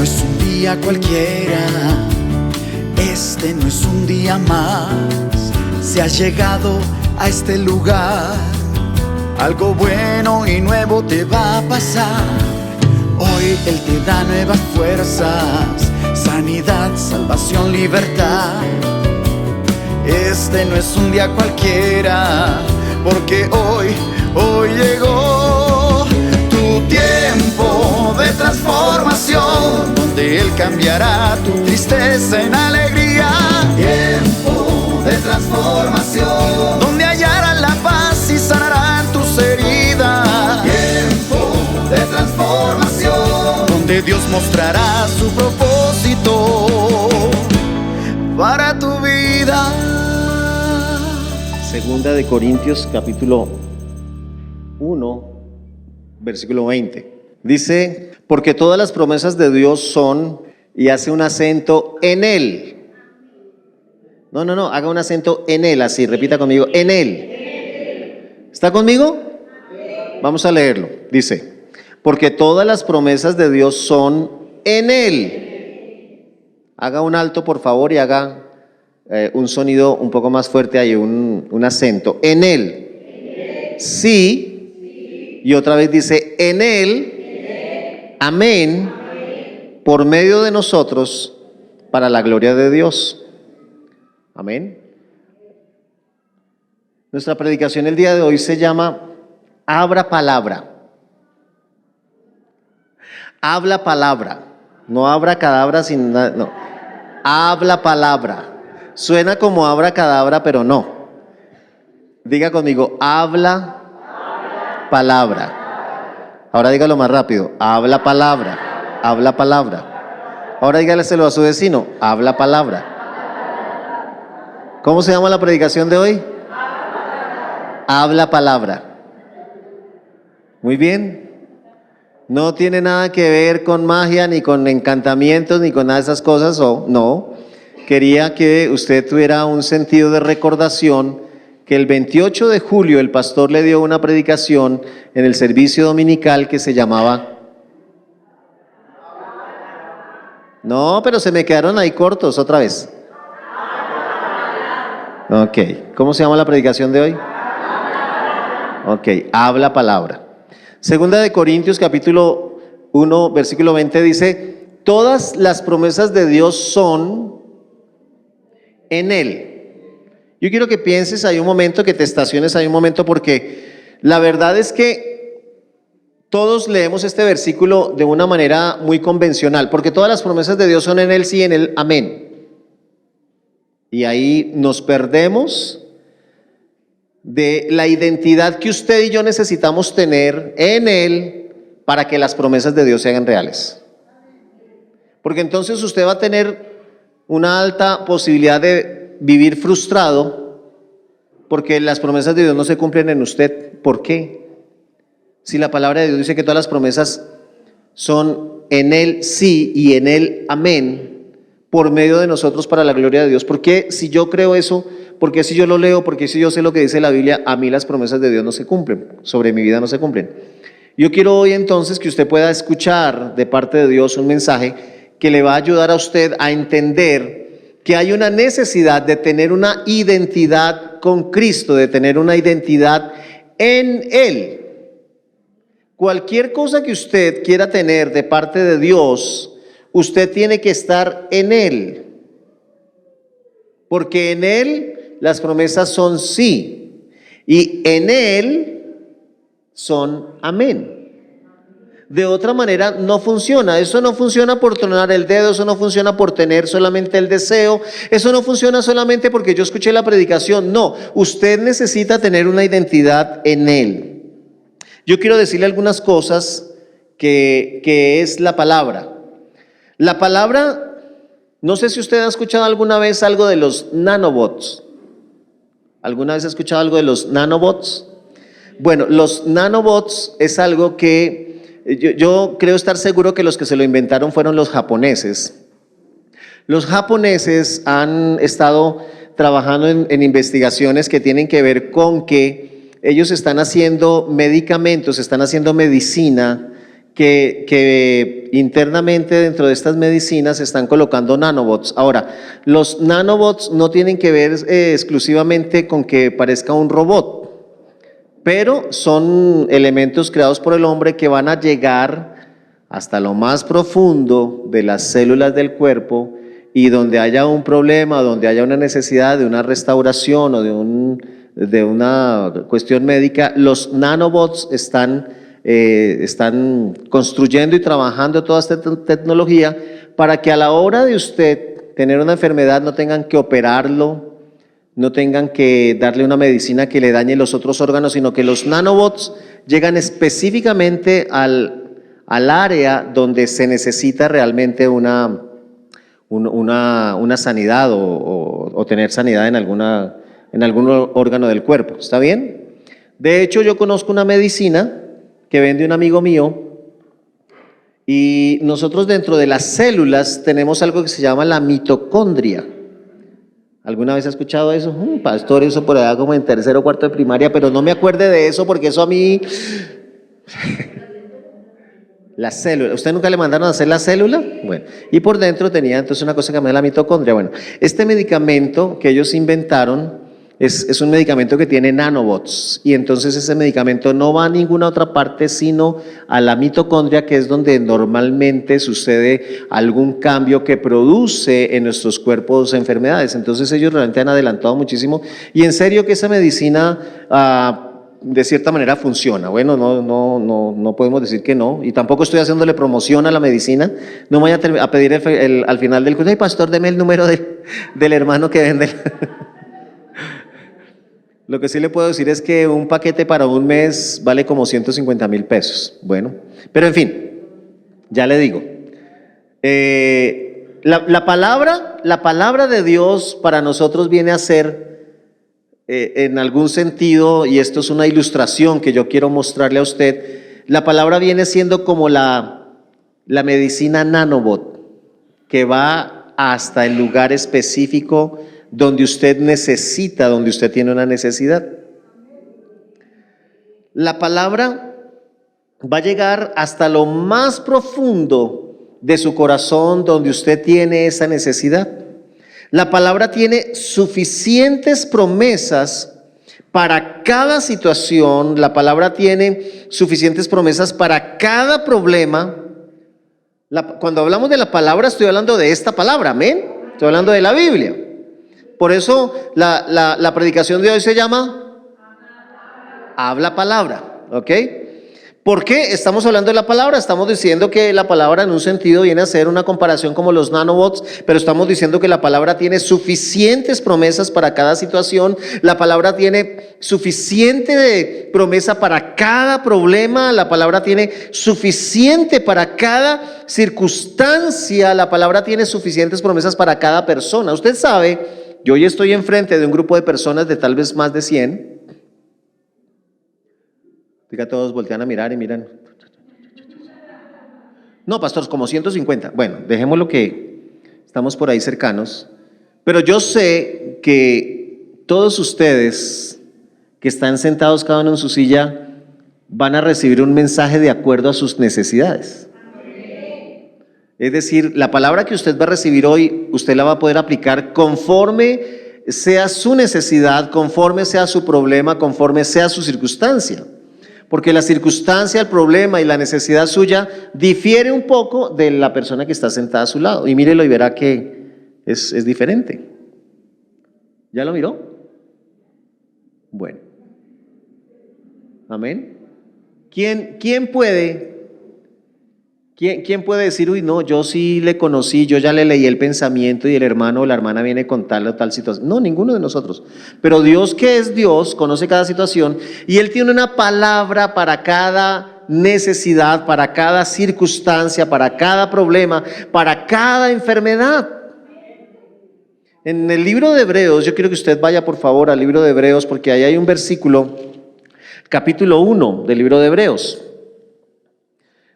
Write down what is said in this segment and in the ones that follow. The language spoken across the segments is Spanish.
es un día cualquiera, este no es un día más. Si has llegado a este lugar, algo bueno y nuevo te va a pasar. Hoy Él te da nuevas fuerzas, sanidad, salvación, libertad. Este no es un día cualquiera, porque hoy llegó tu tiempo de transformación, donde Él cambiará tu tristeza en alegría. Tiempo de transformación, donde hallarán la paz y sanarán tus heridas. Tiempo de transformación, donde Dios mostrará su propósito para tu vida. Segunda de Corintios capítulo 1, versículo 20. Dice, porque todas las promesas de Dios son, y hace un acento en Él. No, haga un acento en Él, así, repita conmigo, en Él. ¿Está conmigo? Vamos a leerlo. Dice, porque todas las promesas de Dios son en Él. Haga un alto, por favor, y haga un sonido un poco más fuerte ahí, un acento. En Él. Sí. Y otra vez dice, en Él. Amén. Por medio de nosotros, para la gloria de Dios. Amén. Nuestra predicación el día de hoy se llama Abra Palabra. Habla palabra. No abra cadabra sin nada. No. Habla palabra. Suena como abracadabra, pero no. Diga conmigo, habla palabra. Ahora dígalo más rápido, habla palabra, habla palabra. Ahora dígaselo a su vecino, habla palabra. ¿Cómo se llama la predicación de hoy? Habla palabra. Muy bien. No tiene nada que ver con magia, ni con encantamientos, ni con nada de esas cosas, no. Quería que usted tuviera un sentido de recordación que el 28 de julio el pastor le dio una predicación en el servicio dominical que se llamaba... No, pero se me quedaron ahí cortos otra vez. Ok, ¿cómo se llama la predicación de hoy? Ok, habla palabra. Segunda de Corintios capítulo 1 versículo 20 dice, todas las promesas de Dios son en Él. Yo quiero que pienses ahí un momento, que te estaciones ahí un momento, porque la verdad es que todos leemos este versículo de una manera muy convencional, porque todas las promesas de Dios son en Él, sí, en Él, amén. Y ahí nos perdemos de la identidad que usted y yo necesitamos tener en Él para que las promesas de Dios se hagan reales. Porque entonces usted va a tener una alta posibilidad de vivir frustrado porque las promesas de Dios no se cumplen en usted. ¿Por qué? Si la palabra de Dios dice que todas las promesas son en Él sí y en Él amén, por medio de nosotros para la gloria de Dios. ¿Por qué si yo creo eso? ¿Por qué si yo lo leo? ¿Por qué si yo sé lo que dice la Biblia? A mí las promesas de Dios no se cumplen, sobre mi vida no se cumplen. Yo quiero hoy entonces que usted pueda escuchar de parte de Dios un mensaje que le va a ayudar a usted a entender que hay una necesidad de tener una identidad con Cristo, de tener una identidad en Él. Cualquier cosa que usted quiera tener de parte de Dios, usted tiene que estar en Él, porque en Él las promesas son sí, y en Él son amén. De otra manera no funciona. Eso no funciona por tronar el dedo, eso no funciona por tener solamente el deseo, eso no funciona solamente porque yo escuché la predicación. No, usted necesita tener una identidad en Él. Yo quiero decirle algunas cosas que es la palabra. La palabra, no sé si usted ha escuchado alguna vez algo de los nanobots. ¿Alguna vez ha escuchado algo de los nanobots? Bueno, los nanobots es algo que yo creo estar seguro que los que se lo inventaron fueron los japoneses. Los japoneses han estado trabajando en investigaciones que tienen que ver con que ellos están haciendo medicamentos, están haciendo medicina que internamente dentro de estas medicinas se están colocando nanobots. Ahora, los nanobots no tienen que ver exclusivamente con que parezca un robot, pero son elementos creados por el hombre que van a llegar hasta lo más profundo de las células del cuerpo, y donde haya un problema, donde haya una necesidad de una restauración o de una cuestión médica, los nanobots están construyendo y trabajando toda esta tecnología para que a la hora de usted tener una enfermedad no tengan que operarlo, no tengan que darle una medicina que le dañe los otros órganos, sino que los nanobots llegan específicamente al área donde se necesita realmente una sanidad o tener sanidad en algún órgano del cuerpo. ¿Está bien? De hecho, yo conozco una medicina que vende un amigo mío, y nosotros dentro de las células tenemos algo que se llama la mitocondria. ¿Alguna vez ha escuchado eso? Pastor, eso por allá como en tercero o cuarto de primaria, pero no me acuerde de eso porque eso a mí... La célula, ¿usted nunca le mandaron a hacer la célula? Bueno, y por dentro tenía entonces una cosa que se llama la mitocondria. Bueno, este medicamento que ellos inventaron es un medicamento que tiene nanobots, y entonces ese medicamento no va a ninguna otra parte sino a la mitocondria, que es donde normalmente sucede algún cambio que produce en nuestros cuerpos enfermedades. Entonces ellos realmente han adelantado muchísimo, y en serio que esa medicina de cierta manera funciona. Bueno, no podemos decir que no, y tampoco estoy haciéndole promoción a la medicina. No me voy a pedir al final del curso: "Ay, pastor, deme el número del hermano que vende". Lo que sí le puedo decir es que un paquete para un mes vale como 150,000 pesos. Bueno, pero en fin, ya le digo, la palabra de Dios para nosotros viene a ser, en algún sentido, y esto es una ilustración que yo quiero mostrarle a usted, la palabra viene siendo como la medicina nanobot, que va hasta el lugar específico donde usted necesita, donde usted tiene una necesidad. La palabra va a llegar hasta lo más profundo de su corazón, donde usted tiene esa necesidad. La palabra tiene suficientes promesas para cada situación. La palabra tiene suficientes promesas para cada problema. Cuando hablamos de la palabra, estoy hablando de esta palabra, amén. Estoy hablando de la Biblia. Por eso la predicación de hoy se llama Habla Palabra, ¿ok? ¿Por qué estamos hablando de la palabra? Estamos diciendo que la palabra en un sentido viene a ser una comparación como los nanobots, pero estamos diciendo que la palabra tiene suficientes promesas para cada situación. La palabra tiene suficiente promesa para cada problema. La palabra tiene suficiente para cada circunstancia. La palabra tiene suficientes promesas para cada persona. Usted sabe, yo hoy estoy enfrente de un grupo de personas de tal vez más de 100. Diga, todos voltean a mirar y miran. No, pastor, como 150. Bueno, dejémoslo que estamos por ahí cercanos. Pero yo sé que todos ustedes que están sentados cada uno en su silla van a recibir un mensaje de acuerdo a sus necesidades. Es decir, la palabra que usted va a recibir hoy, usted la va a poder aplicar conforme sea su necesidad, conforme sea su problema, conforme sea su circunstancia. Porque la circunstancia, el problema y la necesidad suya difiere un poco de la persona que está sentada a su lado. Y mírelo y verá que es diferente. ¿Ya lo miró? Bueno. Amén. ¿Quién puede decir, uy, no, yo sí le conocí, yo ya le leí el pensamiento y el hermano o la hermana viene con tal o tal situación? No, ninguno de nosotros. Pero Dios, que es Dios, conoce cada situación, y Él tiene una palabra para cada necesidad, para cada circunstancia, para cada problema, para cada enfermedad. En el libro de Hebreos, yo quiero que usted vaya por favor al libro de Hebreos, porque ahí hay un versículo, capítulo 1 del libro de Hebreos.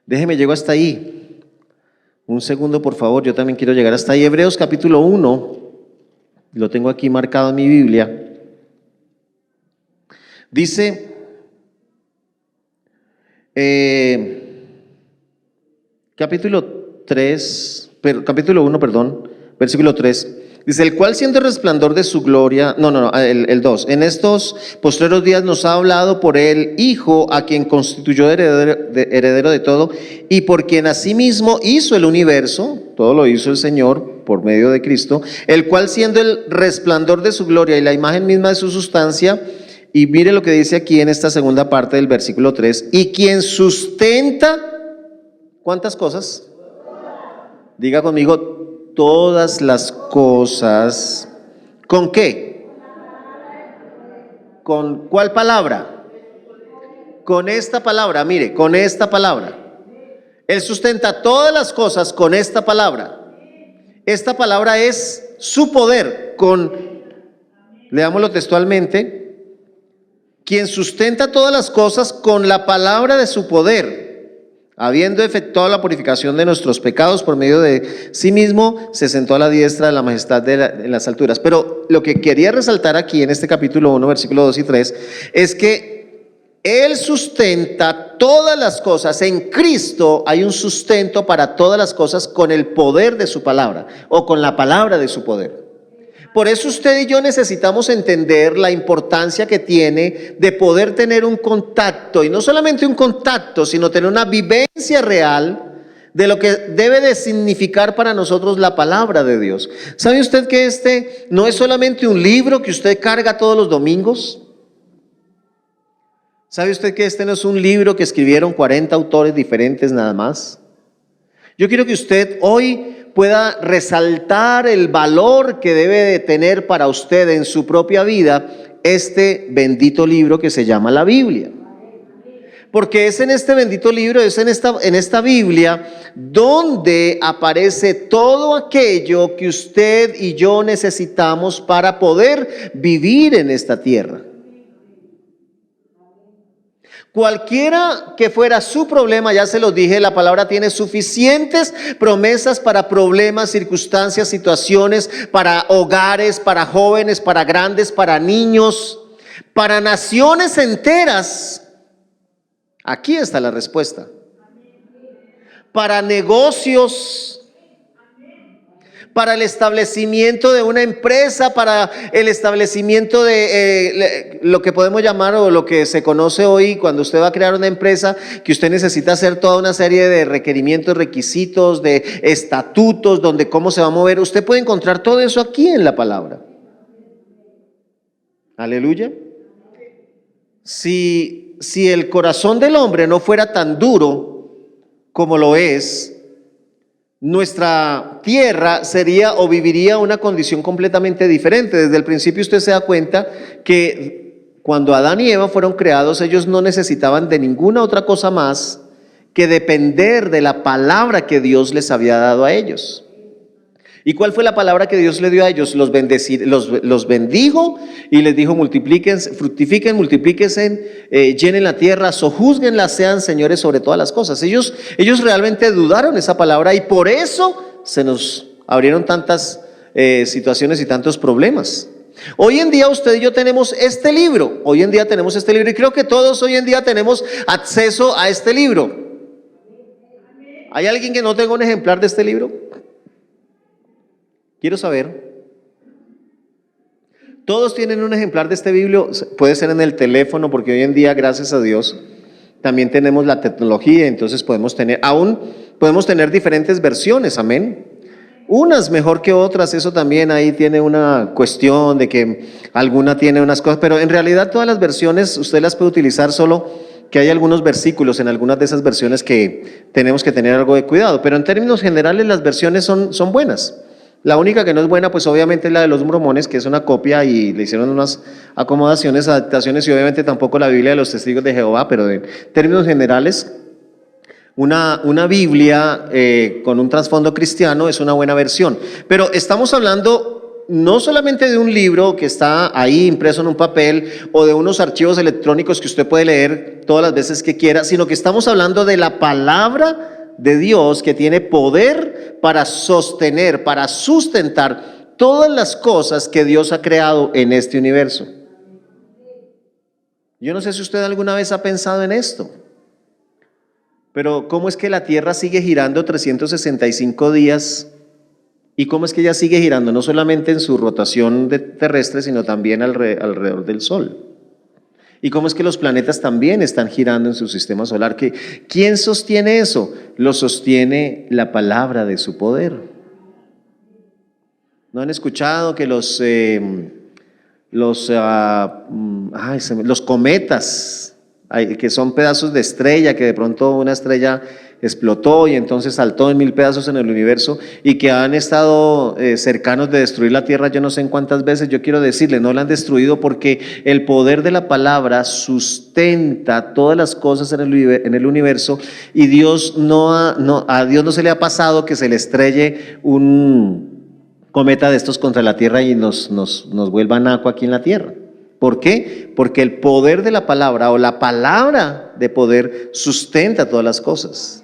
Déjeme, llego hasta ahí. Un segundo, por favor, yo también quiero llegar hasta ahí. Hebreos capítulo 1, lo tengo aquí marcado en mi Biblia. Dice, capítulo 1, perdón, versículo 3. Dice, el cual siendo el resplandor de su gloria, el 2, en estos postreros días nos ha hablado por el Hijo, a quien constituyó heredero de todo, y por quien asimismo hizo el universo, todo lo hizo el Señor por medio de Cristo, el cual siendo el resplandor de su gloria y la imagen misma de su sustancia, y mire lo que dice aquí en esta segunda parte del versículo 3, y quien sustenta, ¿cuántas cosas? Diga conmigo, todas las cosas. ¿Con qué? ¿Con cuál palabra? Con esta palabra, mire, con esta palabra. Él sustenta todas las cosas con esta palabra. Esta palabra es su poder, leámoslo textualmente, quien sustenta todas las cosas con la palabra de su poder. Habiendo efectuado la purificación de nuestros pecados por medio de sí mismo, se sentó a la diestra de la majestad en las alturas. Pero lo que quería resaltar aquí en este capítulo 1, versículos 2 y 3, es que Él sustenta todas las cosas. En Cristo hay un sustento para todas las cosas con el poder de su palabra o con la palabra de su poder. Por eso usted y yo necesitamos entender la importancia que tiene de poder tener un contacto, y no solamente un contacto, sino tener una vivencia real de lo que debe de significar para nosotros la palabra de Dios. ¿Sabe usted que este no es solamente un libro que usted carga todos los domingos? ¿Sabe usted que este no es un libro que escribieron 40 autores diferentes nada más? Yo quiero que usted hoy pueda resaltar el valor que debe de tener para usted en su propia vida este bendito libro que se llama la Biblia. Porque es en este bendito libro, es en esta Biblia donde aparece todo aquello que usted y yo necesitamos para poder vivir en esta tierra. Cualquiera que fuera su problema, ya se los dije, la palabra tiene suficientes promesas para problemas, circunstancias, situaciones, para hogares, para jóvenes, para grandes, para niños, para naciones enteras. Aquí está la respuesta. Para negocios, para el establecimiento de una empresa, para el establecimiento de lo que podemos llamar o lo que se conoce hoy cuando usted va a crear una empresa, que usted necesita hacer toda una serie de requerimientos, requisitos, de estatutos, donde cómo se va a mover. Usted puede encontrar todo eso aquí en la palabra. Aleluya. Si el corazón del hombre no fuera tan duro como lo es, nuestra tierra sería o viviría una condición completamente diferente. Desde el principio usted se da cuenta que cuando Adán y Eva fueron creados, ellos no necesitaban de ninguna otra cosa más que depender de la palabra que Dios les había dado a ellos. ¿Y cuál fue la palabra que Dios le dio a ellos? Los bendijo y les dijo: multiplíquense, fructifiquen, multiplíquense, llenen la tierra, sojúzguenla, sean señores sobre todas las cosas. Ellos realmente dudaron esa palabra y por eso se nos abrieron tantas situaciones y tantos problemas. Hoy en día usted y yo tenemos este libro, y creo que todos hoy en día tenemos acceso a este libro. ¿Hay alguien que no tenga un ejemplar de este libro? Quiero saber. Todos tienen un ejemplar de este libro, puede ser en el teléfono, porque hoy en día, gracias a Dios, también tenemos la tecnología, entonces podemos tener diferentes versiones, amén. Unas mejor que otras, eso también ahí tiene una cuestión de que alguna tiene unas cosas, pero en realidad todas las versiones usted las puede utilizar, solo que hay algunos versículos en algunas de esas versiones que tenemos que tener algo de cuidado, pero en términos generales las versiones son buenas. La única que no es buena, pues obviamente es la de los mormones, que es una copia y le hicieron unas acomodaciones, adaptaciones, y obviamente tampoco la Biblia de los Testigos de Jehová, pero en términos generales, una Biblia con un trasfondo cristiano es una buena versión. Pero estamos hablando no solamente de un libro que está ahí impreso en un papel o de unos archivos electrónicos que usted puede leer todas las veces que quiera, sino que estamos hablando de la palabra de Dios, que tiene poder para sostener, para sustentar todas las cosas que Dios ha creado en este universo. Yo no sé si usted alguna vez ha pensado en esto. Pero ¿cómo es que la Tierra sigue girando 365 días? ¿Y cómo es que ella sigue girando? No solamente en su rotación terrestre, sino también alrededor del Sol. ¿Y cómo es que los planetas también están girando en su sistema solar? ¿Quién sostiene eso? Lo sostiene la palabra de su poder. ¿No han escuchado que los cometas, que son pedazos de estrella, que de pronto una estrella explotó y entonces saltó en 1000 pedazos en el universo y que han estado cercanos de destruir la Tierra yo no sé en cuántas veces? Yo quiero decirle, no la han destruido porque el poder de la palabra sustenta todas las cosas en el universo, y a Dios no se le ha pasado que se le estrelle un cometa de estos contra la Tierra y nos vuelva naco aquí en la Tierra. ¿Por qué? Porque el poder de la palabra, o la palabra de poder, sustenta todas las cosas.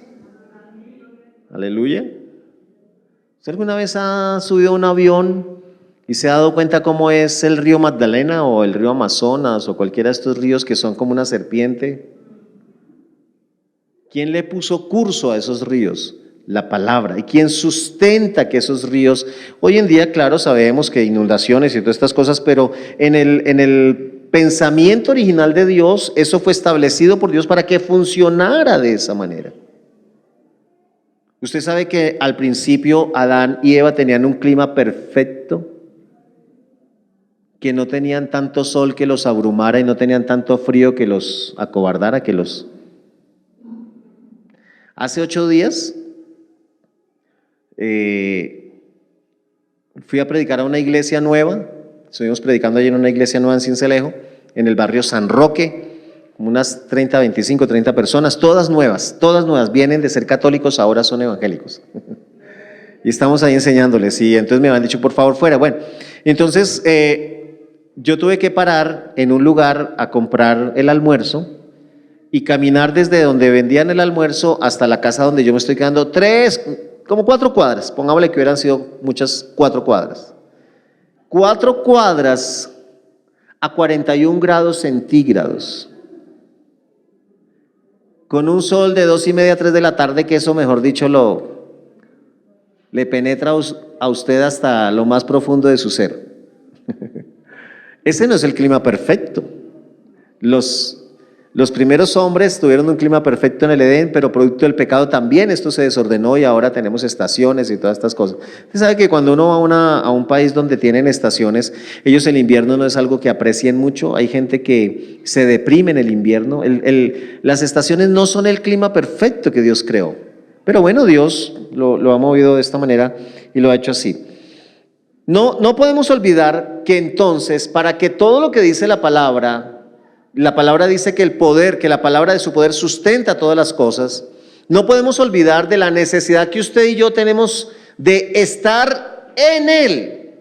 Aleluya. ¿Usted alguna vez ha subido a un avión y se ha dado cuenta cómo es el río Magdalena o el río Amazonas o cualquiera de estos ríos que son como una serpiente? ¿Quién le puso curso a esos ríos? La palabra. ¿Y quién sustenta que esos ríos? Hoy en día, claro, sabemos que inundaciones y todas estas cosas, pero en el pensamiento original de Dios, eso fue establecido por Dios para que funcionara de esa manera. Usted sabe que al principio Adán y Eva tenían un clima perfecto, que no tenían tanto sol que los abrumara y no tenían tanto frío que los acobardara, Hace 8 días fui a predicar a una iglesia nueva. Estuvimos predicando allí en una iglesia nueva en Sincelejo, en el barrio San Roque, como unas 30 personas, todas nuevas, vienen de ser católicos, ahora son evangélicos. Y estamos ahí enseñándoles, y entonces me habían dicho, por favor, fuera. Bueno, entonces yo tuve que parar en un lugar a comprar el almuerzo y caminar desde donde vendían el almuerzo hasta la casa donde yo me estoy quedando, como 4 cuadras, pongámosle que hubieran sido muchas 4 cuadras. 4 cuadras a 41 grados centígrados. Con un sol de 2:30, 3 de la tarde, que eso, mejor dicho, le penetra a usted hasta lo más profundo de su ser. Ese no es el clima perfecto. Los primeros hombres tuvieron un clima perfecto en el Edén, pero producto del pecado también esto se desordenó y ahora tenemos estaciones y todas estas cosas. Usted sabe que cuando uno va a un país donde tienen estaciones, ellos el invierno no es algo que aprecien mucho. Hay gente que se deprime en el invierno. Las estaciones no son el clima perfecto que Dios creó. Pero bueno, Dios lo ha movido de esta manera y lo ha hecho así. No podemos olvidar que entonces, para que todo lo que dice la palabra dice que la palabra de su poder sustenta todas las cosas. No podemos olvidar de la necesidad que usted y yo tenemos de estar en Él.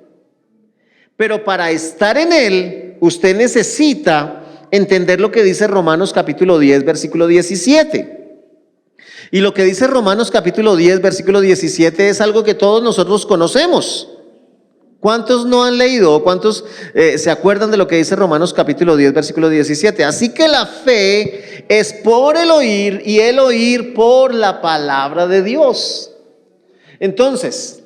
Pero para estar en Él, usted necesita entender lo que dice Romanos capítulo 10, versículo 17. Y lo que dice Romanos capítulo 10, versículo 17 es algo que todos nosotros conocemos. ¿Cuántos no han leído? ¿Cuántos se acuerdan de lo que dice Romanos capítulo 10, versículo 17? Así que la fe es por el oír y el oír por la palabra de Dios. Entonces,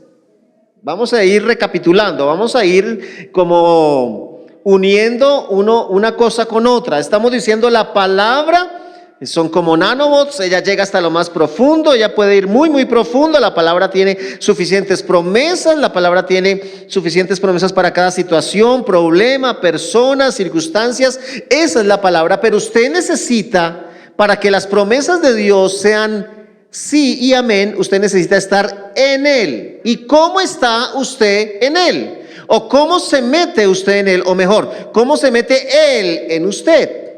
vamos a ir recapitulando, vamos a ir como uniendo una cosa con otra. Estamos diciendo la palabra. Son como nanobots, ella llega hasta lo más profundo, ella puede ir muy, muy profundo. La palabra tiene suficientes promesas, la palabra tiene suficientes promesas para cada situación, problema, persona, circunstancias. Esa es la palabra, pero usted necesita, para que las promesas de Dios sean sí y amén, usted necesita estar en Él. ¿Y cómo está usted en Él? ¿O cómo se mete usted en Él? O mejor, ¿cómo se mete Él en usted?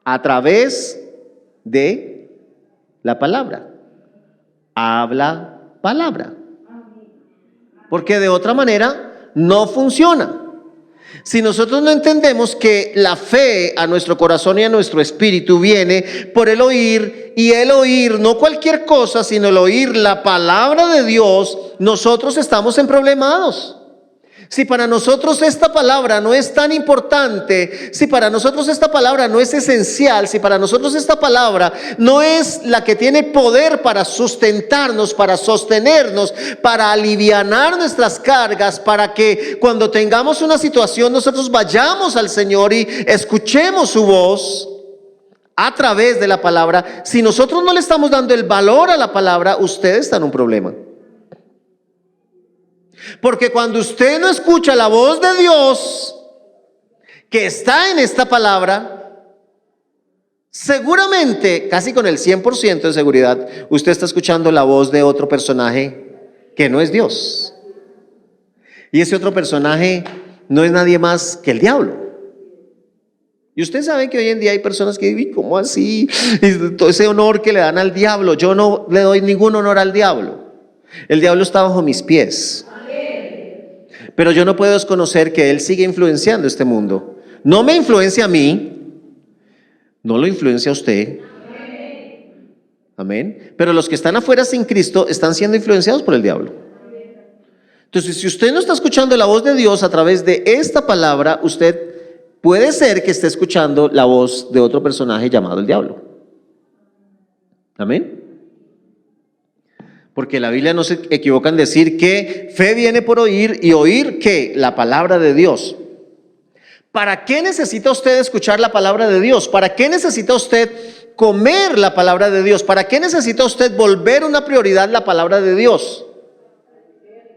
A través de la palabra. Habla palabra. Porque de otra manera no funciona. Si nosotros no entendemos que la fe a nuestro corazón y a nuestro espíritu viene por el oír, y el oír no cualquier cosa, sino el oír la palabra de Dios, nosotros estamos en problemados. Si para nosotros esta palabra no es tan importante, si para nosotros esta palabra no es esencial, si para nosotros esta palabra no es la que tiene poder para sustentarnos, para sostenernos, para alivianar nuestras cargas, para que cuando tengamos una situación nosotros vayamos al Señor y escuchemos su voz a través de la palabra, si nosotros no le estamos dando el valor a la palabra, usted está en un problema. Porque cuando usted no escucha la voz de Dios que está en esta palabra, seguramente, casi con el 100% de seguridad, usted está escuchando la voz de otro personaje que no es Dios. Y ese otro personaje no es nadie más que el diablo. Y usted sabe que hoy en día hay personas que dicen, ¿cómo así? Y todo ese honor que le dan al diablo, yo no le doy ningún honor al diablo. El diablo está bajo mis pies. Pero yo no puedo desconocer que él sigue influenciando este mundo. No me influencia a mí, no lo influencia a usted. Amén. Pero los que están afuera sin Cristo están siendo influenciados por el diablo. Entonces, si usted no está escuchando la voz de Dios a través de esta palabra, usted puede ser que esté escuchando la voz de otro personaje llamado el diablo. Amén. Porque la Biblia no se equivoca en decir que fe viene por oír y oír ¿qué? La palabra de Dios. ¿Para qué necesita usted escuchar la palabra de Dios? ¿Para qué necesita usted comer la palabra de Dios? ¿Para qué necesita usted volver una prioridad la palabra de Dios?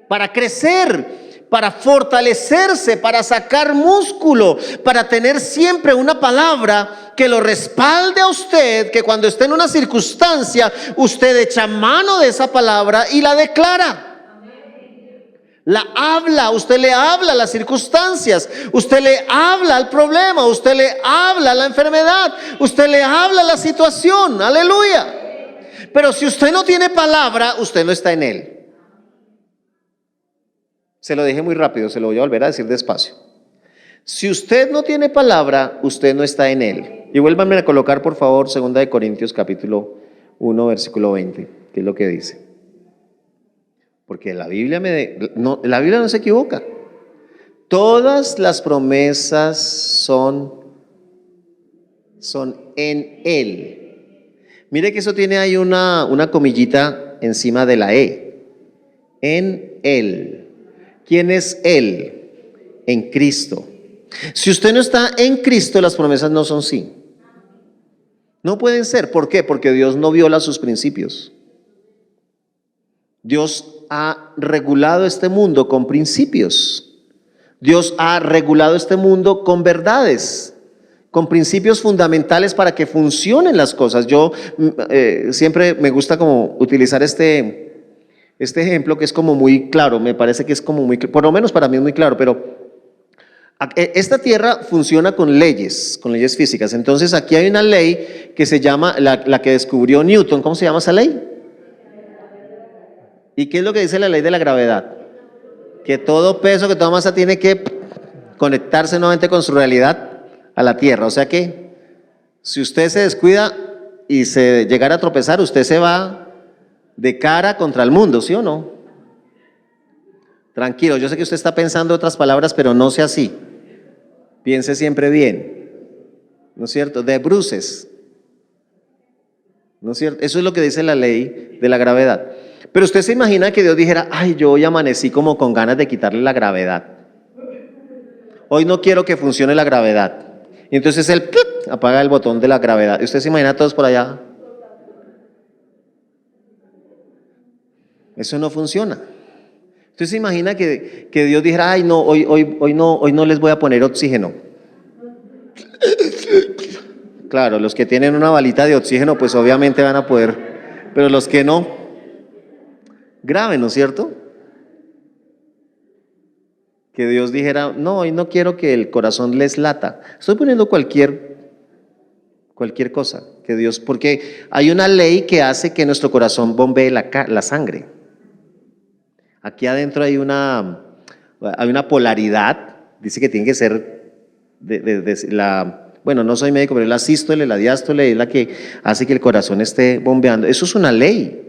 Para crecer, para fortalecerse, para sacar músculo, para tener siempre una palabra que lo respalde a usted, que cuando esté en una circunstancia, usted echa mano de esa palabra y la declara. La habla, usted le habla a las circunstancias, usted le habla al problema, usted le habla a la enfermedad, usted le habla a la situación, aleluya. Pero si usted no tiene palabra, usted no está en él. Se lo dije muy rápido, se lo voy a volver a decir despacio. Si usted no tiene palabra, usted no está en él. Y vuélvanme a colocar, por favor, 2 Corintios capítulo 1, versículo 20, que es lo que dice. Porque la Biblia no se equivoca. Todas las promesas son en él. Mire que eso tiene ahí una comillita encima de la E. En él. ¿Quién es él? En Cristo. Si usted no está en Cristo, las promesas no son sí. No pueden ser. ¿Por qué? Porque Dios no viola sus principios. Dios ha regulado este mundo con principios. Dios ha regulado este mundo con verdades, con principios fundamentales para que funcionen las cosas. Yo siempre me gusta como utilizar este ejemplo que es como muy claro, me parece que es como muy, por lo menos para mí es muy claro, pero esta tierra funciona con leyes físicas. Entonces aquí hay una ley que se llama, la que descubrió Newton. ¿Cómo se llama esa ley? ¿Y qué es lo que dice la ley de la gravedad? Que todo peso, que toda masa tiene que conectarse nuevamente con su realidad a la tierra. O sea que si usted se descuida y se llegara a tropezar, usted se va de cara contra el mundo, ¿sí o no? Tranquilo, yo sé que usted está pensando otras palabras, pero no sea así. Piense siempre bien, ¿no es cierto? De bruces, ¿no es cierto? Eso es lo que dice la ley de la gravedad. Pero usted se imagina que Dios dijera, ay, yo hoy amanecí como con ganas de quitarle la gravedad. Hoy no quiero que funcione la gravedad. Y entonces Él apaga el botón de la gravedad. ¿Y usted se imagina a todos por allá? Eso no funciona. Usted se imagina que Dios dijera, ay no, hoy no les voy a poner oxígeno. Claro, los que tienen una balita de oxígeno, pues obviamente van a poder, pero los que no, grave, ¿no es cierto? Que Dios dijera, no, hoy no quiero que el corazón les lata. Estoy poniendo cualquier cosa que Dios, porque hay una ley que hace que nuestro corazón bombee la sangre. Aquí adentro hay una polaridad, dice que tiene que ser bueno, no soy médico, pero la sístole, la diástole es la que hace que el corazón esté bombeando. Eso es una ley.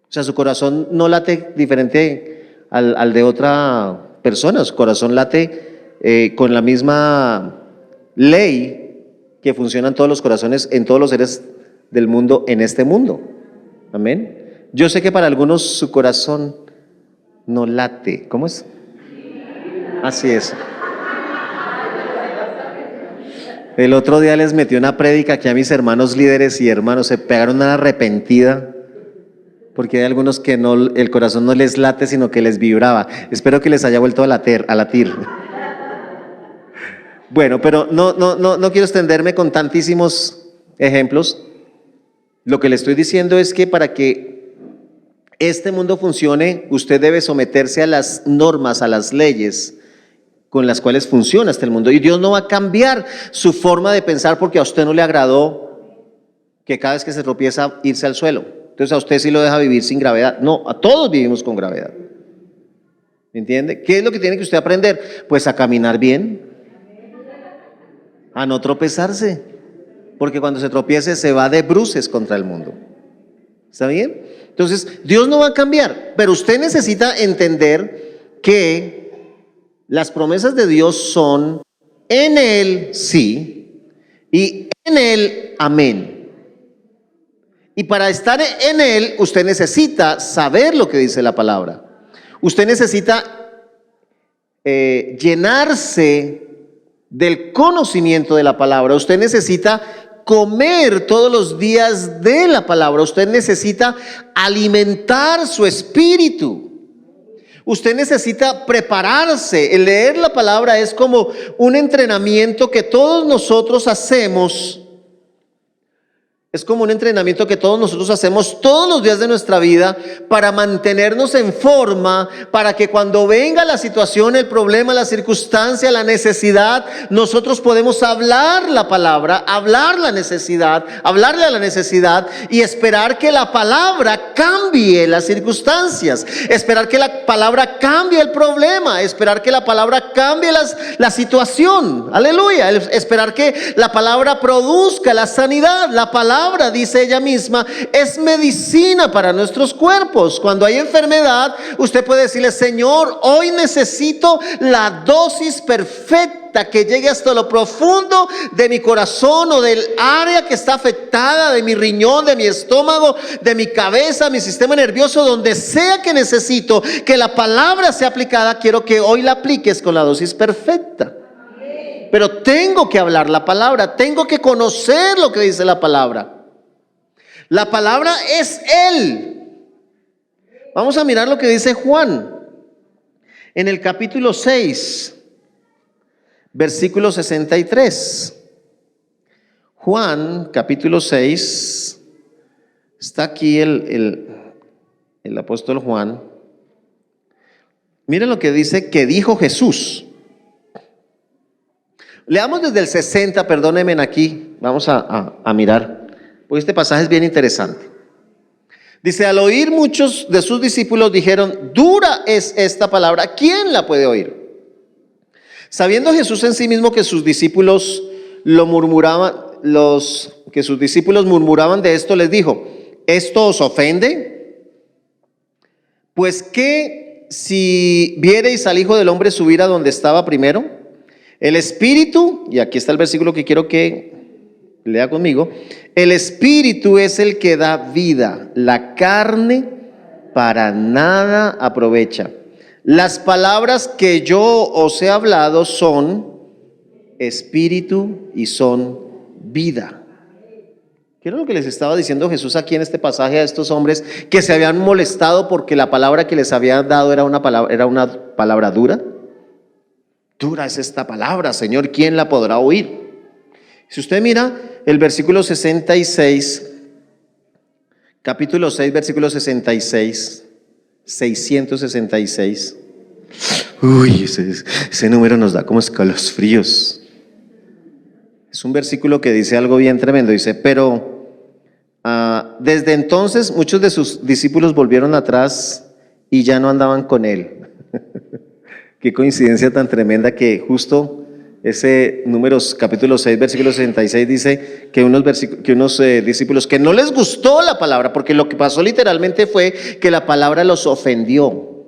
O sea, su corazón no late diferente al de otra persona, su corazón late con la misma ley que funcionan todos los corazones en todos los seres del mundo en este mundo. Amén. Yo sé que para algunos su corazón no late. ¿Cómo es? Así es. El otro día les metí una prédica aquí a mis hermanos líderes y hermanos, se pegaron una arrepentida, porque hay algunos que no, el corazón no les late, sino que les vibraba. Espero que les haya vuelto a latir. Bueno, pero no quiero extenderme con tantísimos ejemplos. Lo que le estoy diciendo es que para que este mundo funcione, usted debe someterse a las normas, a las leyes con las cuales funciona este mundo. Y Dios no va a cambiar su forma de pensar porque a usted no le agradó que cada vez que se tropieza irse al suelo. Entonces a usted sí lo deja vivir sin gravedad. No, a todos vivimos con gravedad. ¿Me entiende? ¿Qué es lo que tiene que usted aprender? Pues a caminar bien, a no tropezarse, porque cuando se tropiece se va de bruces contra el mundo. ¿Está bien? Entonces Dios no va a cambiar, pero usted necesita entender que las promesas de Dios son en Él sí y en Él amén. Y para estar en Él, usted necesita saber lo que dice la palabra. Usted necesita llenarse del conocimiento de la palabra. Usted necesita comer todos los días de la palabra. Usted necesita alimentar su espíritu. Usted necesita prepararse. El leer la palabra es como un entrenamiento que todos nosotros hacemos. Es como un entrenamiento que todos nosotros hacemos todos los días de nuestra vida para mantenernos en forma, para que cuando venga la situación, el problema, la circunstancia, la necesidad, nosotros podemos hablar la palabra, hablar la necesidad, hablarle a la necesidad y esperar que la palabra cambie las circunstancias, esperar que la palabra cambie el problema, esperar que la palabra cambie la situación, aleluya, esperar que la palabra produzca la sanidad. La palabra, dice ella misma, es medicina para nuestros cuerpos. Cuando hay enfermedad, usted puede decirle: Señor, hoy necesito la dosis perfecta que llegue hasta lo profundo de mi corazón o del área que está afectada, de mi riñón, de mi estómago, de mi cabeza, mi sistema nervioso, donde sea que necesito que la palabra sea aplicada. Quiero que hoy la apliques con la dosis perfecta. Pero tengo que hablar la palabra, tengo que conocer lo que dice la palabra. La palabra es Él. Vamos a mirar lo que dice Juan en el capítulo 6, versículo 63. Juan, capítulo 6, está aquí el apóstol Juan. Miren lo que dice que dijo Jesús. Leamos desde el 60, perdónenme aquí, vamos a mirar, porque este pasaje es bien interesante. Dice: al oír muchos de sus discípulos dijeron: dura es esta palabra, ¿quién la puede oír? Sabiendo Jesús en sí mismo que sus discípulos murmuraban de esto, les dijo: ¿esto os ofende? Pues ¿qué si viereis al Hijo del Hombre subir a donde estaba primero? El espíritu, y aquí está el versículo que quiero que lea conmigo, el espíritu es el que da vida, la carne para nada aprovecha. Las palabras que yo os he hablado son espíritu y son vida. ¿Qué era lo que les estaba diciendo Jesús aquí en este pasaje a estos hombres que se habían molestado porque la palabra que les había dado era una palabra dura? Dura es esta palabra, Señor, ¿quién la podrá oír? Si usted mira el versículo 66, capítulo 6, versículo 66, 666. Uy, ese número nos da como escalofríos. Es un versículo que dice algo bien tremendo. Dice: pero desde entonces muchos de sus discípulos volvieron atrás y ya no andaban con él. Qué coincidencia tan tremenda que justo ese Números capítulo 6 versículo 66 dice que unos discípulos que no les gustó la palabra, porque lo que pasó literalmente fue que la palabra los ofendió.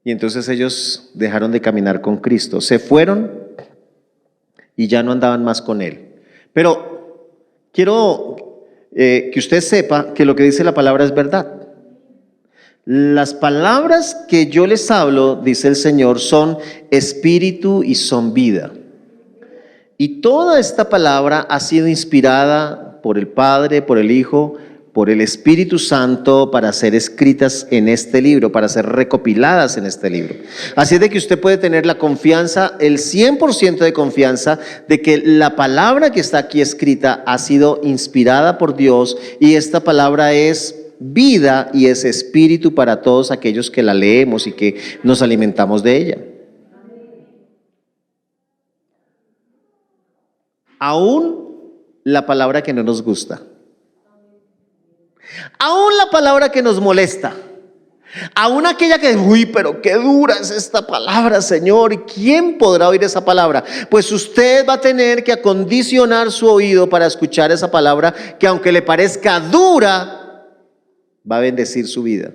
Y entonces ellos dejaron de caminar con Cristo, se fueron y ya no andaban más con Él. Pero quiero que usted sepa que lo que dice la palabra es verdad. Las palabras que yo les hablo, dice el Señor, son espíritu y son vida. Y toda esta palabra ha sido inspirada por el Padre, por el Hijo, por el Espíritu Santo para ser escritas en este libro, para ser recopiladas en este libro. Así es de que usted puede tener la confianza, el 100% de confianza de que la palabra que está aquí escrita ha sido inspirada por Dios y esta palabra es vida y es espíritu para todos aquellos que la leemos y que nos alimentamos de ella. Aún la palabra que no nos gusta, aún la palabra que nos molesta, aún aquella que, uy, pero qué dura es esta palabra, Señor, ¿y quién podrá oír esa palabra? Pues usted va a tener que acondicionar su oído para escuchar esa palabra que, aunque le parezca dura, va a bendecir su vida.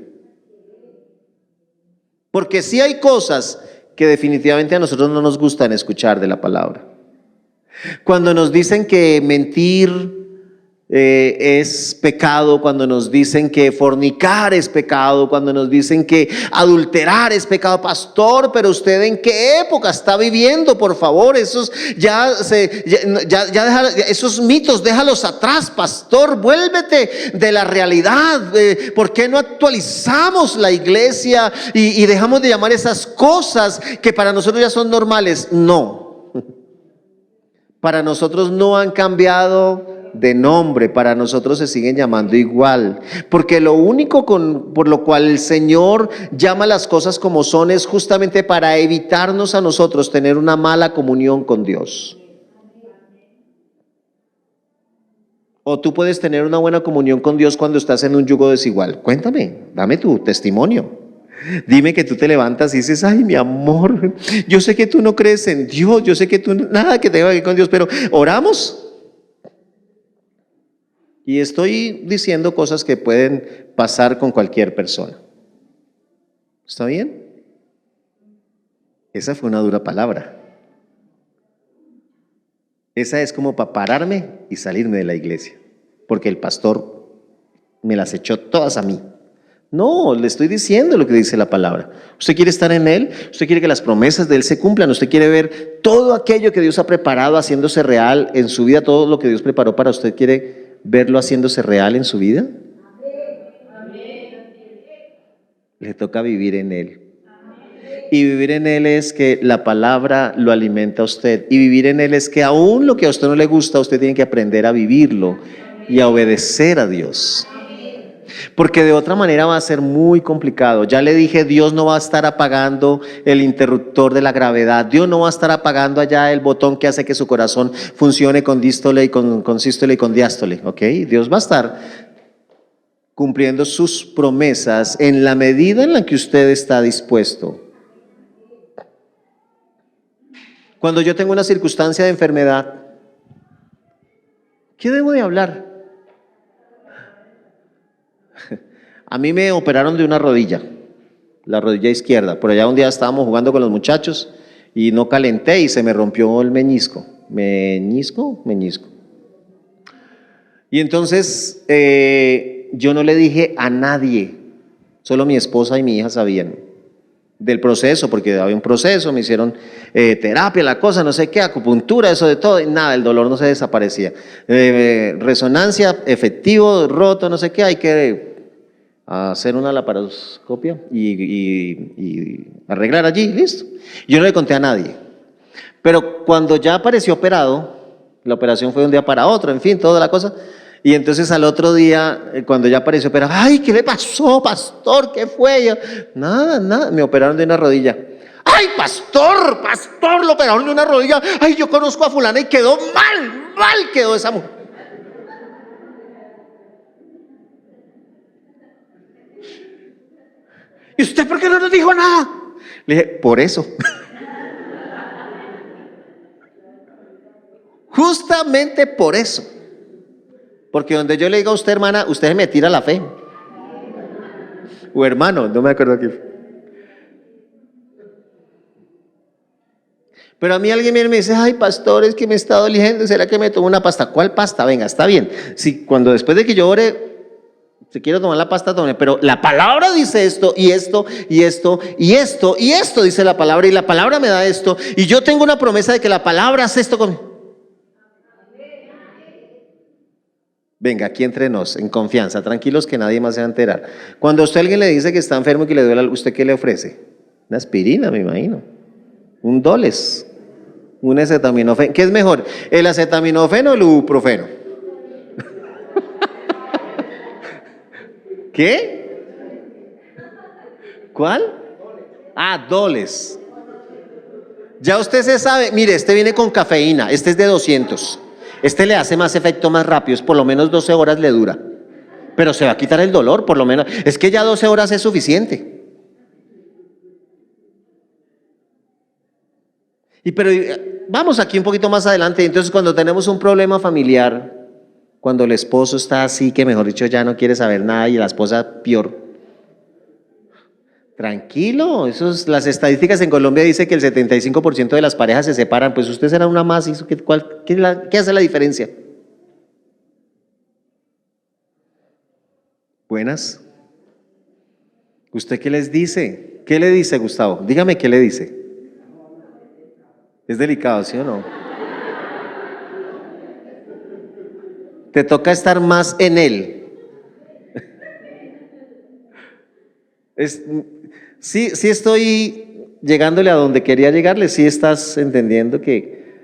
Porque sí hay cosas que definitivamente a nosotros no nos gustan escuchar de la palabra. Cuando nos dicen que mentir es pecado, cuando nos dicen que fornicar es pecado, cuando nos dicen que adulterar es pecado, pastor, pero usted ¿en qué época está viviendo? Por favor, esos esos mitos déjalos atrás, pastor, vuélvete de la realidad. ¿Por qué no actualizamos la iglesia y dejamos de llamar esas cosas que para nosotros ya son normales? No, para nosotros no han cambiado de nombre, para nosotros se siguen llamando igual, porque lo único por lo cual el Señor llama las cosas como son es justamente para evitarnos a nosotros tener una mala comunión con Dios. O tú puedes tener una buena comunión con Dios cuando estás en un yugo desigual. Cuéntame, dame tu testimonio. Dime que tú te levantas y dices, ay, mi amor, yo sé que tú no crees en Dios, yo sé que tú nada que tenga que ver con Dios, pero oramos. Y estoy diciendo cosas que pueden pasar con cualquier persona. ¿Está bien? Esa fue una dura palabra. Esa es como para pararme y salirme de la iglesia, porque el pastor me las echó todas a mí. No, le estoy diciendo lo que dice la palabra. Usted quiere estar en Él, usted quiere que las promesas de Él se cumplan, usted quiere ver todo aquello que Dios ha preparado haciéndose real en su vida, todo lo que Dios preparó para usted, ¿quiere verlo haciéndose real en su vida? Le toca vivir en Él. Y vivir en Él es que la palabra lo alimenta a usted. Y vivir en Él es que aún lo que a usted no le gusta, usted tiene que aprender a vivirlo y a obedecer a Dios. Porque de otra manera va a ser muy complicado. Ya le dije, Dios no va a estar apagando el interruptor de la gravedad. Dios no va a estar apagando allá el botón que hace que su corazón funcione con dístole y con sístole y con diástole. ¿Ok? Dios va a estar cumpliendo sus promesas en la medida en la que usted está dispuesto. Cuando yo tengo una circunstancia de enfermedad, ¿qué debo de hablar? A mí me operaron de una rodilla, la rodilla izquierda. Por allá un día estábamos jugando con los muchachos y no calenté y se me rompió el meñisco. ¿Meñisco? Y entonces yo no le dije a nadie, solo mi esposa y mi hija sabían del proceso, porque había un proceso, me hicieron terapia, la cosa, no sé qué, acupuntura, eso de todo, y nada, el dolor no se desaparecía. Resonancia, efectivo, roto, no sé qué, hay que hacer una laparoscopia y arreglar allí, listo. Yo no le conté a nadie, pero cuando ya apareció operado, la operación fue de un día para otro, en fin, toda la cosa. Y entonces al otro día, cuando ya apareció operado, ay, ¿qué le pasó, pastor? ¿Qué fue? Yo, nada, me operaron de una rodilla. Ay, pastor, lo operaron de una rodilla. Ay, yo conozco a fulana y quedó mal quedó esa mujer. ¿Y usted por qué no nos dijo nada? Le dije, por eso. Justamente por eso. Porque donde yo le diga a usted, hermana, usted me tira la fe. O hermano, no me acuerdo aquí. Pero a mí alguien viene y me dice, ay, pastor, es que me está doliendo, ¿será que me tomo una pasta? ¿Cuál pasta? Venga, está bien. Si cuando después de que yo ore, si quiero tomar la pasta, tome. Pero la palabra dice esto, y esto, y esto, y esto, y esto dice la palabra, y la palabra me da esto, y yo tengo una promesa de que la palabra hace esto conmigo. Venga, aquí entre nos, en confianza, tranquilos que nadie más se va a enterar. Cuando a usted alguien le dice que está enfermo y que le duele algo, ¿usted qué le ofrece? Una aspirina, me imagino. Un Doles. Un acetaminofén. ¿Qué es mejor? ¿El acetaminofén o el ibuprofeno? ¿Qué? ¿Cuál? Ah, Doles. Ya usted se sabe, mire, este viene con cafeína, este es de 200. Este le hace más efecto más rápido, es por lo menos 12 horas le dura. Pero se va a quitar el dolor, por lo menos. Es que ya 12 horas es suficiente. Pero vamos aquí un poquito más adelante. Entonces, cuando tenemos un problema familiar, cuando el esposo está así, que mejor dicho ya no quiere saber nada y la esposa peor. Tranquilo, las estadísticas en Colombia dicen que el 75% de las parejas se separan. Pues usted será una más. ¿Qué hace la diferencia? Buenas. ¿Usted qué les dice? ¿Qué le dice, Gustavo? Dígame qué le dice. Es delicado, ¿sí o no? Te toca estar más en él. Sí estoy llegándole a donde quería llegarle, sí estás entendiendo que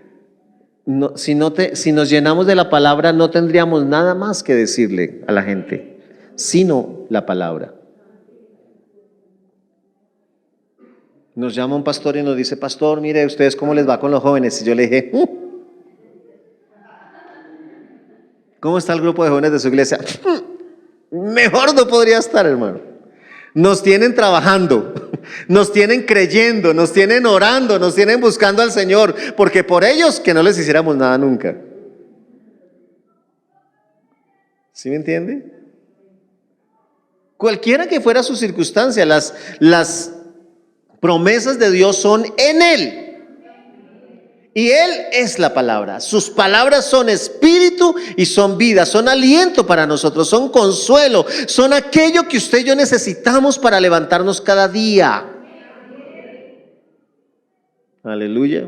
si nos llenamos de la palabra no tendríamos nada más que decirle a la gente, sino la palabra. Nos llama un pastor y nos dice, pastor, mire, ¿ustedes cómo les va con los jóvenes? Y yo le dije, ¿cómo está el grupo de jóvenes de su iglesia? Mejor no podría estar, hermano. Nos tienen trabajando, nos tienen creyendo, nos tienen orando, nos tienen buscando al Señor, porque por ellos que no les hiciéramos nada nunca. ¿Sí me entiende? Cualquiera que fuera su circunstancia, las promesas de Dios son en Él. Y Él es la palabra. Sus palabras son espíritu y son vida, son aliento para nosotros, son consuelo, son aquello que usted y yo necesitamos para levantarnos cada día. Aleluya.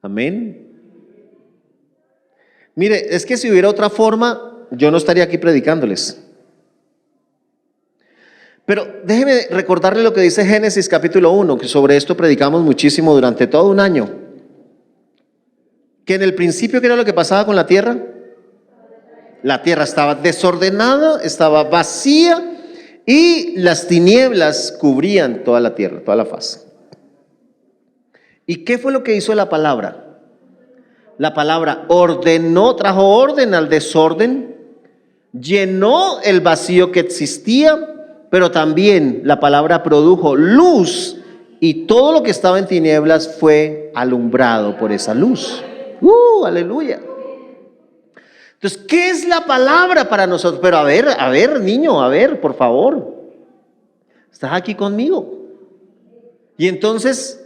Amén. Mire, es que si hubiera otra forma, yo no estaría aquí predicándoles. Pero déjeme recordarle lo que dice Génesis capítulo 1, que sobre esto predicamos muchísimo durante todo un año. Que en el principio, ¿qué era lo que pasaba con la tierra? La tierra estaba desordenada, estaba vacía y las tinieblas cubrían toda la tierra, toda la faz. ¿Y qué fue lo que hizo la palabra? La palabra ordenó, trajo orden al desorden, llenó el vacío que existía. Pero también la palabra produjo luz y todo lo que estaba en tinieblas fue alumbrado por esa luz. Aleluya. Entonces, ¿qué es la palabra para nosotros? Pero a ver, niño, por favor. ¿Estás aquí conmigo? Y entonces,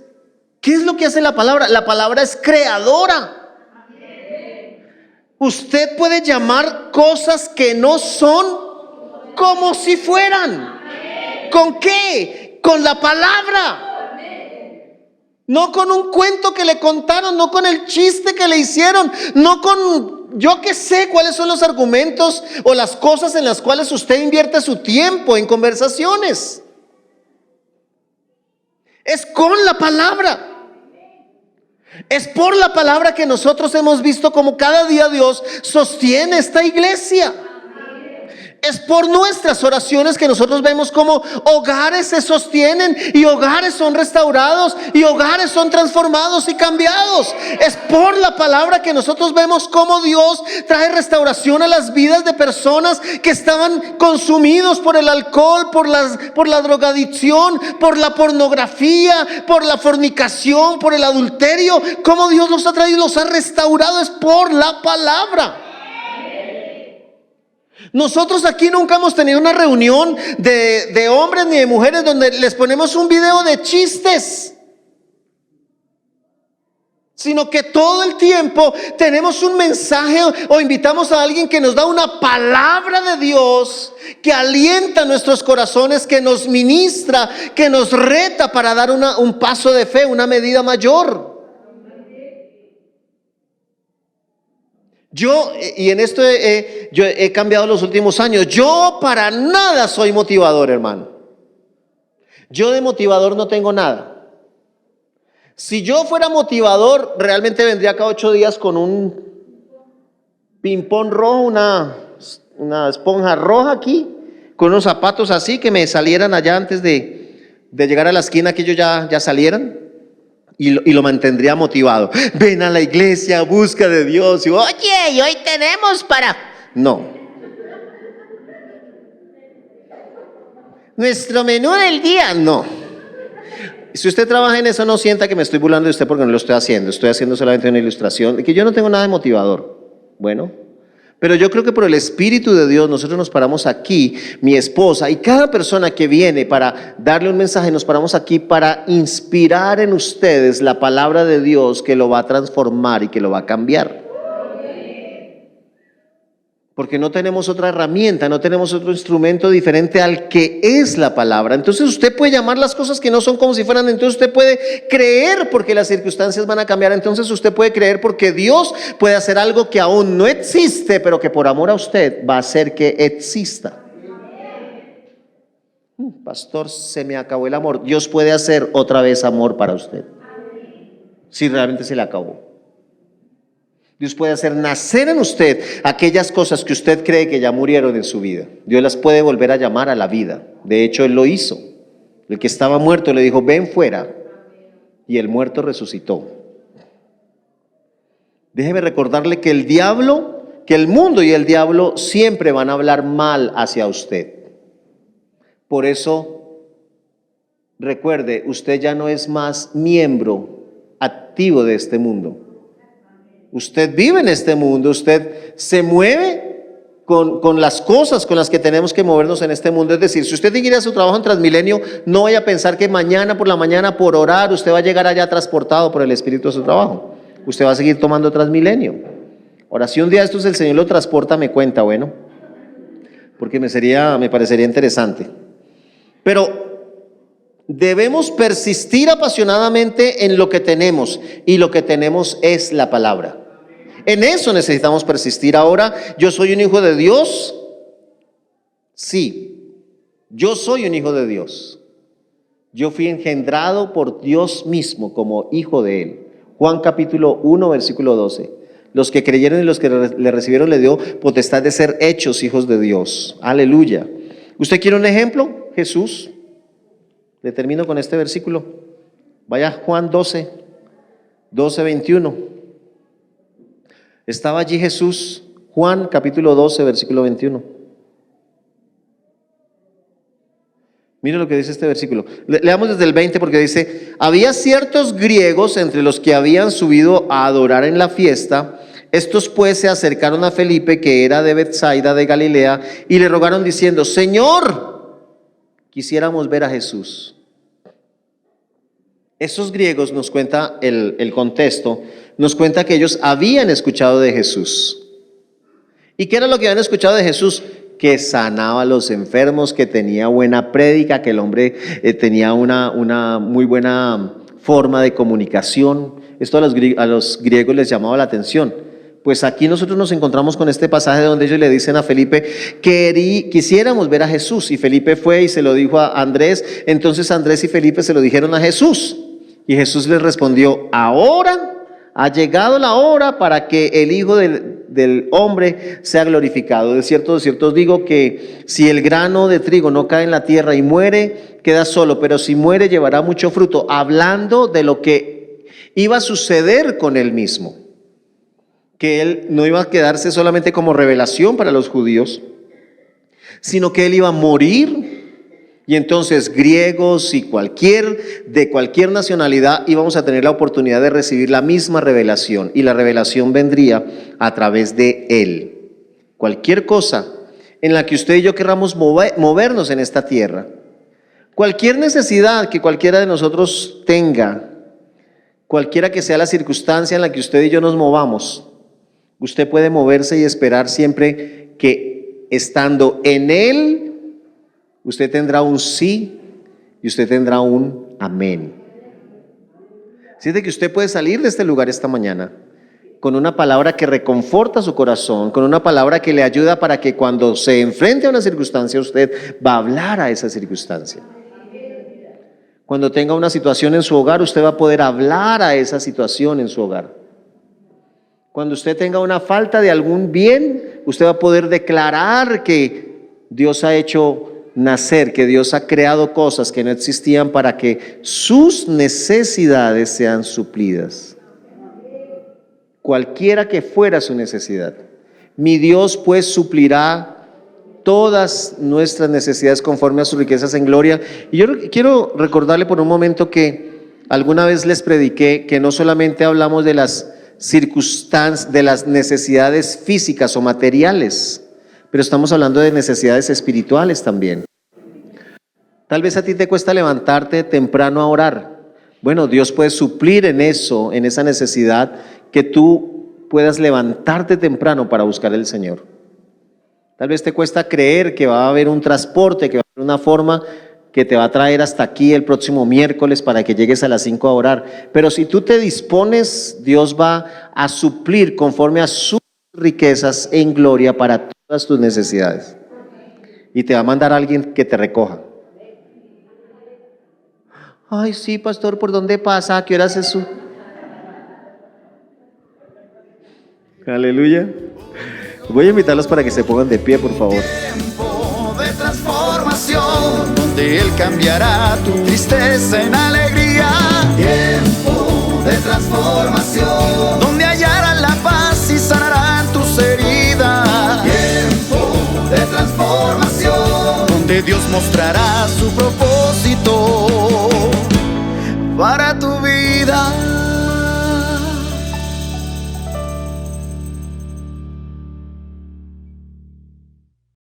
¿qué es lo que hace la palabra? La palabra es creadora. Usted puede llamar cosas que no son como si fueran. ¿Con qué? Con la palabra. No con un cuento que le contaron, no con el chiste que le hicieron, no con yo que sé cuáles son los argumentos o las cosas en las cuales usted invierte su tiempo en conversaciones. Es con la palabra. Es por la palabra que nosotros hemos visto como cada día Dios sostiene esta iglesia. Es por nuestras oraciones que nosotros vemos cómo hogares se sostienen y hogares son restaurados y hogares son transformados y cambiados. Es por la palabra que nosotros vemos cómo Dios trae restauración a las vidas de personas que estaban consumidos por el alcohol, por la drogadicción, por la pornografía, por la fornicación, por el adulterio. Cómo Dios los ha traído y los ha restaurado es por la palabra. Nosotros aquí nunca hemos tenido una reunión de hombres ni de mujeres donde les ponemos un video de chistes. sino que todo el tiempo tenemos un mensaje o invitamos a alguien que nos da una palabra de Dios, que alienta nuestros corazones, que nos ministra, que nos reta para dar un paso de fe, una medida mayor. Y en esto yo he cambiado los últimos años. Yo para nada soy motivador, hermano. Yo de motivador no tengo nada. Si yo fuera motivador, realmente vendría cada 8 días con un ping-pong rojo, una esponja roja aquí, con unos zapatos así que me salieran allá antes de llegar a la esquina, que ellos ya salieran, y lo mantendría motivado. Ven a la iglesia, busca de Dios, y oye, y hoy tenemos para... No. Nuestro menú del día, no. Si usted trabaja en eso, no sienta que me estoy burlando de usted porque no lo estoy haciendo. Estoy haciendo solamente una ilustración de que yo no tengo nada de motivador. Bueno, pero yo creo que por el Espíritu de Dios nosotros nos paramos aquí, mi esposa y cada persona que viene para darle un mensaje, nos paramos aquí para inspirar en ustedes la palabra de Dios que lo va a transformar y que lo va a cambiar. Porque no tenemos otra herramienta, no tenemos otro instrumento diferente al que es la palabra. Entonces usted puede llamar las cosas que no son como si fueran. Entonces usted puede creer porque las circunstancias van a cambiar. Entonces usted puede creer porque Dios puede hacer algo que aún no existe, pero que por amor a usted va a hacer que exista. Pastor, se me acabó el amor. Dios puede hacer otra vez amor para usted, si realmente se le acabó. Dios puede hacer nacer en usted aquellas cosas que usted cree que ya murieron en su vida. Dios las puede volver a llamar a la vida. De hecho, Él lo hizo. El que estaba muerto le dijo, ven fuera. Y el muerto resucitó. Déjeme recordarle que el mundo y el diablo siempre van a hablar mal hacia usted. Por eso, recuerde, usted ya no es más miembro activo de este mundo. Usted vive en este mundo, usted se mueve con las cosas con las que tenemos que movernos en este mundo. Es decir, si usted tiene que ir a su trabajo en Transmilenio, no vaya a pensar que mañana por la mañana, por orar, usted va a llegar allá transportado por el Espíritu a su trabajo. Usted va a seguir tomando Transmilenio. Ahora, si un día el Señor lo transporta, me cuenta, bueno, porque me parecería interesante. Pero debemos persistir apasionadamente en lo que tenemos, y lo que tenemos es la palabra. En eso necesitamos persistir. Ahora, ¿yo soy un hijo de Dios? Sí, yo soy un hijo de Dios. Yo fui engendrado por Dios mismo como hijo de Él. Juan capítulo 1, versículo 12. Los que creyeron y los que le recibieron le dio potestad de ser hechos hijos de Dios. Aleluya. ¿Usted quiere un ejemplo? Jesús. Le termino con este versículo. Vaya Juan 12, 21. Estaba allí Jesús, Juan capítulo 12, versículo 21. Mire lo que dice este versículo. Leamos desde el 20 porque dice, había ciertos griegos entre los que habían subido a adorar en la fiesta. Estos pues se acercaron a Felipe, que era de Betsaida de Galilea, y le rogaron diciendo, Señor, quisiéramos ver a Jesús. Esos griegos, nos cuenta el contexto, nos cuenta que ellos habían escuchado de Jesús. ¿Y qué era lo que habían escuchado de Jesús? Que sanaba a los enfermos, que tenía buena prédica, que el hombre tenía una muy buena forma de comunicación. Esto a los griegos les llamaba la atención. Pues aquí nosotros nos encontramos con este pasaje donde ellos le dicen a Felipe que quisiéramos ver a Jesús. Y Felipe fue y se lo dijo a Andrés. Entonces Andrés y Felipe se lo dijeron a Jesús. Y Jesús les respondió, ahora ha llegado la hora para que el Hijo del Hombre sea glorificado. De cierto os digo que si el grano de trigo no cae en la tierra y muere, queda solo, pero si muere llevará mucho fruto. Hablando de lo que iba a suceder con él mismo, que él no iba a quedarse solamente como revelación para los judíos, sino que él iba a morir. Y entonces griegos y de cualquier nacionalidad íbamos a tener la oportunidad de recibir la misma revelación, y la revelación vendría a través de él. Cualquier cosa en la que usted y yo querramos movernos en esta tierra, cualquier necesidad que cualquiera de nosotros tenga, cualquiera que sea la circunstancia en la que usted y yo nos movamos, usted puede moverse y esperar siempre que estando en Él, usted tendrá un sí y usted tendrá un amén. Siente que usted puede salir de este lugar esta mañana con una palabra que reconforta su corazón, con una palabra que le ayuda para que cuando se enfrente a una circunstancia, usted va a hablar a esa circunstancia. Cuando tenga una situación en su hogar, usted va a poder hablar a esa situación en su hogar. Cuando usted tenga una falta de algún bien, usted va a poder declarar que Dios ha hecho nacer, que Dios ha creado cosas que no existían para que sus necesidades sean suplidas. Cualquiera que fuera su necesidad, mi Dios pues suplirá todas nuestras necesidades conforme a sus riquezas en gloria. Y yo quiero recordarle por un momento que alguna vez les prediqué que no solamente hablamos de las circunstancias, de las necesidades físicas o materiales, pero estamos hablando de necesidades espirituales también. Tal vez a ti te cuesta levantarte temprano a orar. Bueno, Dios puede suplir en eso, en esa necesidad, que tú puedas levantarte temprano para buscar al Señor. Tal vez te cuesta creer que va a haber un transporte, que va a haber una forma que te va a traer hasta aquí el próximo miércoles para que llegues a las 5 a orar. Pero si tú te dispones, Dios va a suplir conforme a sus riquezas en gloria para todas tus necesidades. Y te va a mandar a alguien que te recoja. Ay, sí, pastor, ¿por dónde pasa? ¿A qué hora es eso? Aleluya. Voy a invitarlos para que se pongan de pie, por favor. Tiempo de transformación, donde Él cambiará tu tristeza en alegría. Tiempo de transformación, donde hallarán la paz y sanarán tus heridas. Tiempo de transformación, donde Dios mostrará su propósito para tu vida.